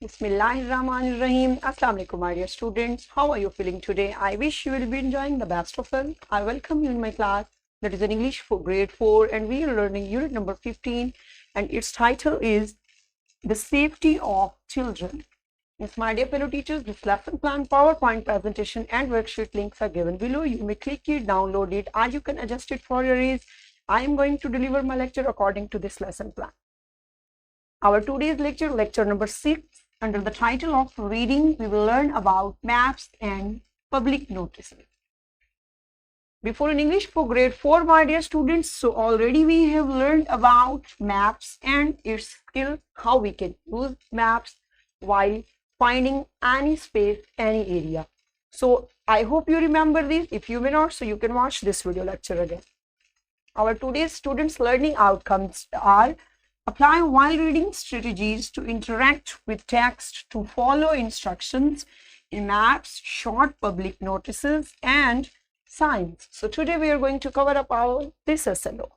Bismillahirrahmanirrahim. Assalamu alaikum, my dear students. How are you feeling today? I wish you will be enjoying the best of it. I welcome you in my class that is in English for grade 4, and we are learning unit number 15, and its title is The Safety of Children. Yes, my dear fellow teachers, this lesson plan, PowerPoint presentation and worksheet links are given below. You may click it, download it, or you can adjust it for your ease. I am going to deliver my lecture according to this lesson plan. Our today's lecture, lecture number 6, under the title of Reading, we will learn about maps and public notices. Before in English for grade 4, my dear students, so already we have learned about maps and its skill, how we can use maps while finding any space, any area. So I hope you remember this. If you may not, so you can watch this video lecture again. Our today's students' learning outcomes are: apply while reading strategies to interact with text, to follow instructions in maps, short public notices, and signs. So today we are going to cover up all this SNO.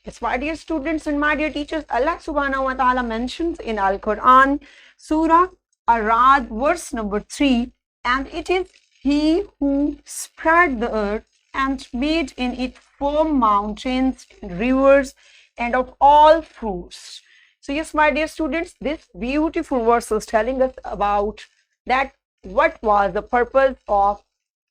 Yes, my dear students and my dear teachers, Allah subhanahu wa ta'ala mentions in Al-Quran, Surah Ar-Ra'd, verse number 3, and it is He who spread the earth and made in it firm mountains and rivers and of all fruits. So yes, my dear students, this beautiful verse is telling us about that what was the purpose of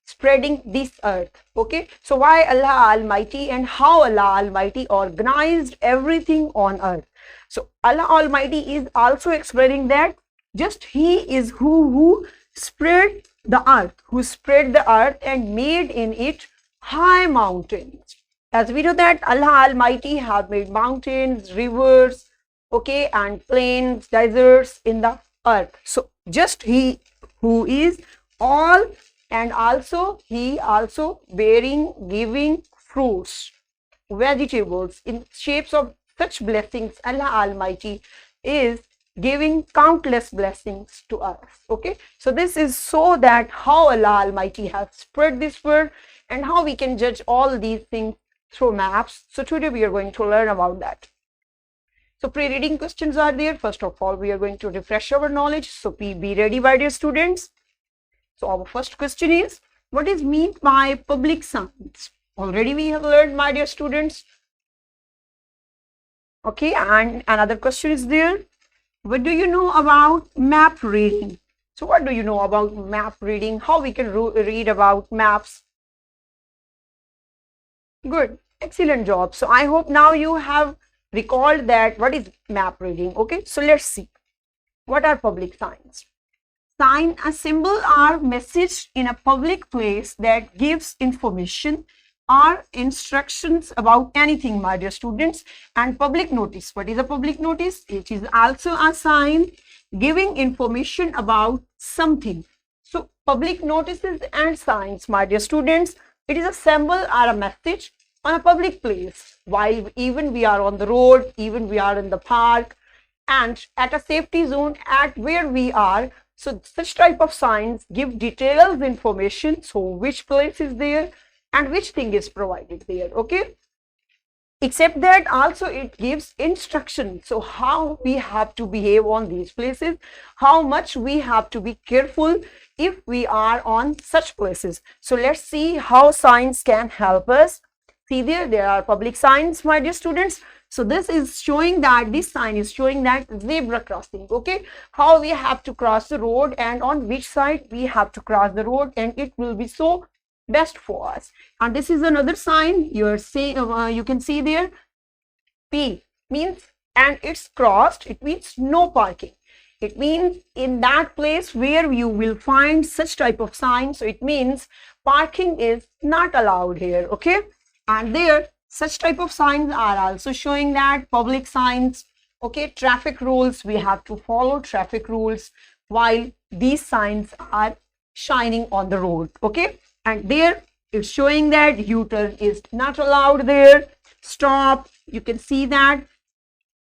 spreading this earth. Okay, so why Allah Almighty and how Allah Almighty organized everything on earth. So Allah Almighty is also explaining that just He is who spread the earth, and made in it high mountains. As we know that Allah Almighty have made mountains, rivers, okay, and plains, deserts in the earth. So just He who is all, and also He also giving fruits, vegetables in shapes of such blessings. Allah Almighty is giving countless blessings to us. Okay, so this is so that how Allah Almighty has spread this world and how we can judge all these things through maps. So today we are going to learn about that. So pre-reading questions are there. First of all, we are going to refresh our knowledge. So be ready, my dear students. So our first question is, what is meant by public signs? Already we have learned, my dear students. Okay, and another question is there. What do you know about map reading? So what do you know about map reading? How we can read about maps? Good, excellent job. So I hope now you have recalled that what is map reading. Okay, so let's see. What are public signs? Sign, a symbol or message in a public place that gives information or instructions about anything, my dear students. And public notice, what is a public notice? It is also a sign giving information about something. So public notices and signs, my dear students, it is a symbol or a message on a public place, while even we are on the road, even we are in the park, and at a safety zone at where we are. So such type of signs give details information, so which place is there and which thing is provided there. Okay, except that also it gives instructions, so how we have to behave on these places, how much we have to be careful if we are on such places. So let's see how signs can help us. See there are public signs, my dear students. So this is showing that, this sign is showing that zebra crossing. Okay, how we have to cross the road and on which side we have to cross the road, and it will be so best for us. And this is another sign you can see there, P means, and it's crossed, it means no parking. It means in that place where you will find such type of sign, so it means parking is not allowed here. Okay, and there such type of signs are also showing that public signs. Okay, traffic rules, we have to follow traffic rules while these signs are shining on the road. Okay, and there it's showing that U-turn is not allowed there. Stop, you can see that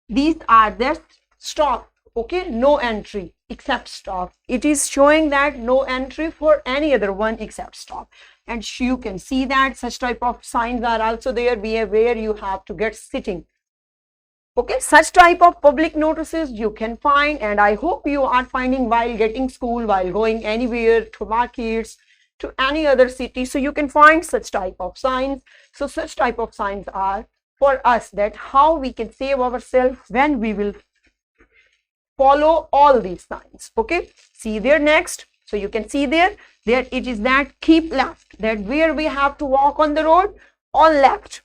these are the stop. Okay, no entry except stop. It is showing that no entry for any other one except stop. And you can see that such type of signs are also there where you have to get sitting. Okay, such type of public notices you can find, and I hope you are finding while getting school, while going anywhere to markets, to any other city. So you can find such type of signs. So such type of signs are for us that how we can save ourselves when we will follow all these signs. Okay, see there next. So you can see there it is that keep left, that where we have to walk on the road, on left,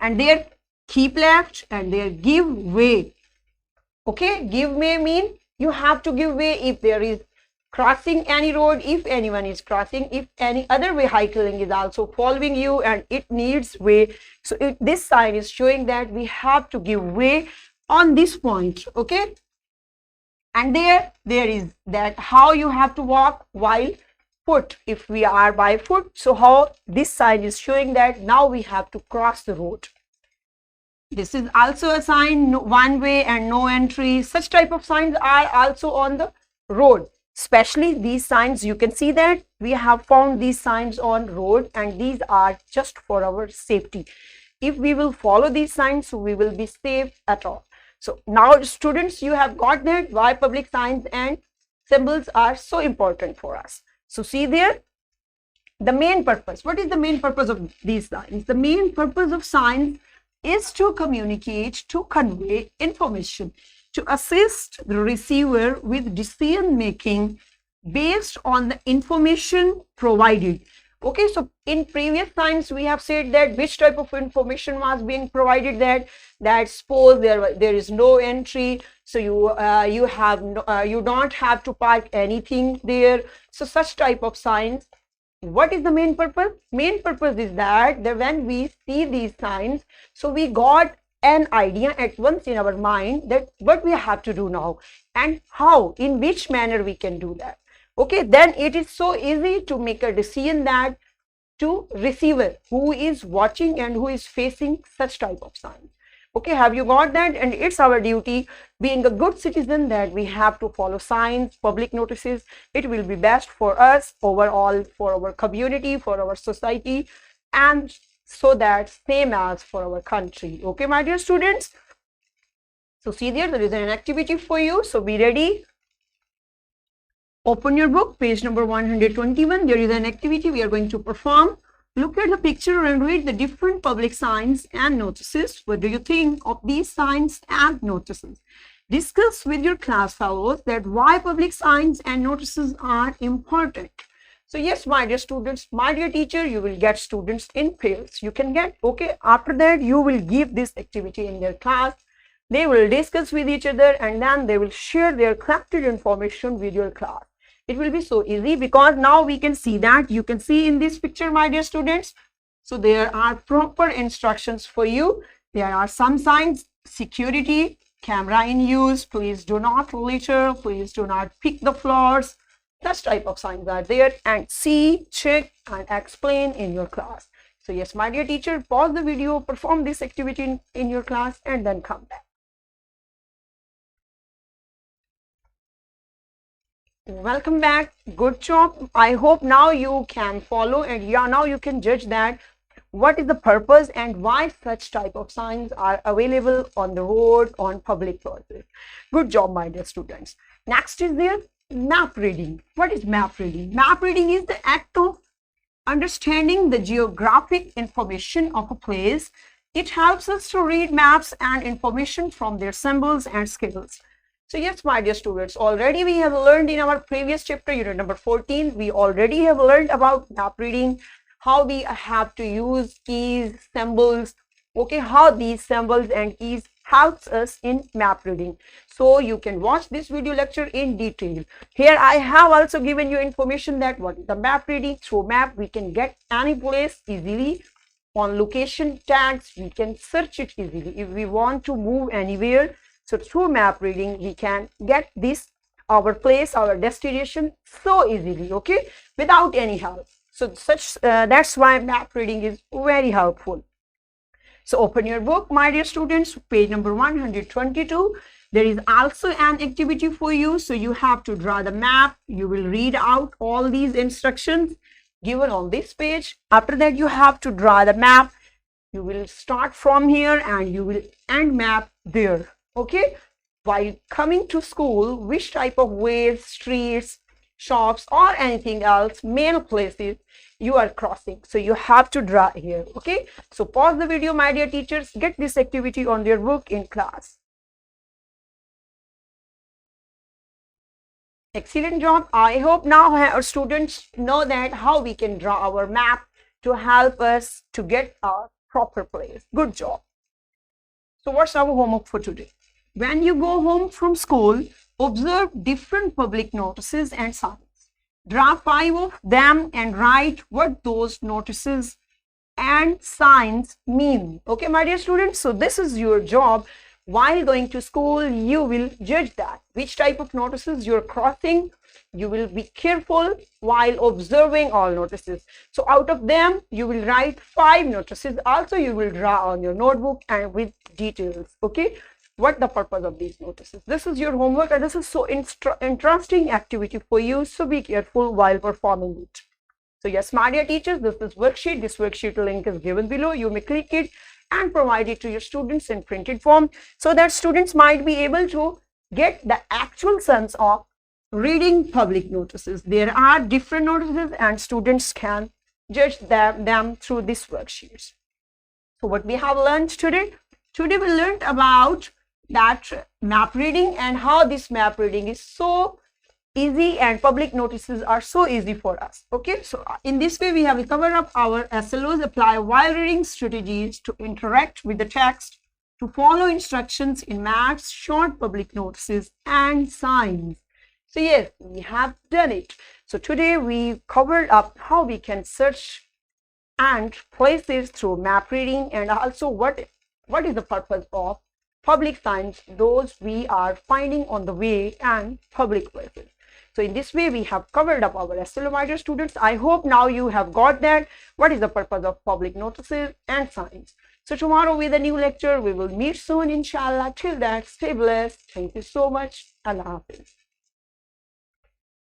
and there keep left, and there give way. Okay, give way mean you have to give way if there is crossing any road, if anyone is crossing, if any other vehicle is also following you and it needs way. So this sign is showing that we have to give way on this point. Okay, and there is that how you have to walk while foot, if we are by foot. So how this sign is showing that now we have to cross the road. This is also a sign, one way and no entry. Such type of signs are also on the road. Especially these signs, you can see that we have found these signs on road, and these are just for our safety. If we will follow these signs, we will be safe at all. So now students, you have got that why public signs and symbols are so important for us. So see there, the main purpose. What is the main purpose of these signs? The main purpose of signs is to communicate, to convey information, to assist the receiver with decision making based on the information provided. Okay, so in previous times we have said that which type of information was being provided, that suppose there is no entry, so you don't have to park anything there. So such type of signs. What is the main purpose? Main purpose is that when we see these signs, so we got an idea at once in our mind that what we have to do now and how, in which manner we can do that. Okay, then it is so easy to make a decision that to receiver who is watching and who is facing such type of signs. Okay, have you got that? And it's our duty, being a good citizen, that we have to follow signs, public notices. It will be best for us overall, for our community, for our society, and so that same as for our country. Okay, my dear students. So see there is an activity for you. So be ready. Open your book, page number 121. There is an activity we are going to perform. Look at the picture and read the different public signs and notices. What do you think of these signs and notices? Discuss with your class fellows that why public signs and notices are important. So yes, my dear students, my dear teacher, you will get students in pairs. You can get, okay, after that you will give this activity in their class. They will discuss with each other and then they will share their collected information with your class. It will be so easy because now we can see that. You can see in this picture, my dear students. So there are proper instructions for you. There are some signs: security, camera in use, please do not litter, please do not pick the floors. Such type of signs are there. And see, check and explain in your class. So yes, my dear teacher, pause the video, perform this activity in your class and then come back. Welcome back. Good job. I hope now you can follow and now you can judge that what is the purpose and why such type of signs are available on the road, on public places. Good job, my dear students. Next is there map reading. What is map reading? Map reading is the act of understanding the geographic information of a place. It helps us to read maps and information from their symbols and scales. So yes, my dear students, already we have learned in our previous chapter, unit number 14, we already have learned about map reading, how we have to use keys, symbols, okay, how these symbols and keys helps us in map reading. So you can watch this video lecture in detail. Here I have also given you information that what is the map reading. Through map, we can get any place easily. On location tags, we can search it easily. If we want to move anywhere, so through map reading, we can get this, our place, our destination so easily, okay, without any help. So that's why map reading is very helpful. So open your book, my dear students, page number 122. There is also an activity for you. So you have to draw the map. You will read out all these instructions given on this page. After that, you have to draw the map. You will start from here and you will end map there. Okay, while coming to school, which type of ways, streets, shops, or anything else, main places you are crossing. So you have to draw here. Okay, so pause the video, my dear teachers, get this activity on their book in class. Excellent job. I hope now our students know that how we can draw our map to help us to get a proper place. Good job. So what's our homework for today? When you go home from school, observe different public notices and signs. Draw 5 of them and write what those notices and signs mean. Okay, my dear students, so this is your job. While going to school, you will judge that which type of notices you're crossing. You will be careful while observing all notices. So out of them, you will write 5 notices. Also, you will draw on your notebook and with details. Okay, what the purpose of these notices. This is your homework, and this is so interesting activity for you. So be careful while performing it. So yes, my dear teachers, this is worksheet. This worksheet link is given below. You may click it and provide it to your students in printed form so that students might be able to get the actual sense of reading public notices. There are different notices and students can judge them through this worksheet. So what we have learned today? Today we learned about that map reading and how this map reading is so easy and public notices are so easy for us. Okay, so in this way we have covered up our SLOs, apply while reading strategies to interact with the text, to follow instructions in maps, short public notices and signs. So yes, we have done it. So today we covered up how we can search and places through map reading, and also what is the purpose of public signs, those we are finding on the way, and public places. So in this way, we have covered up our SLO, my dear students. I hope now you have got that. What is the purpose of public notices and signs? So tomorrow with a new lecture, we will meet soon, inshallah. Till that, stay blessed. Thank you so much. Allah Hafiz.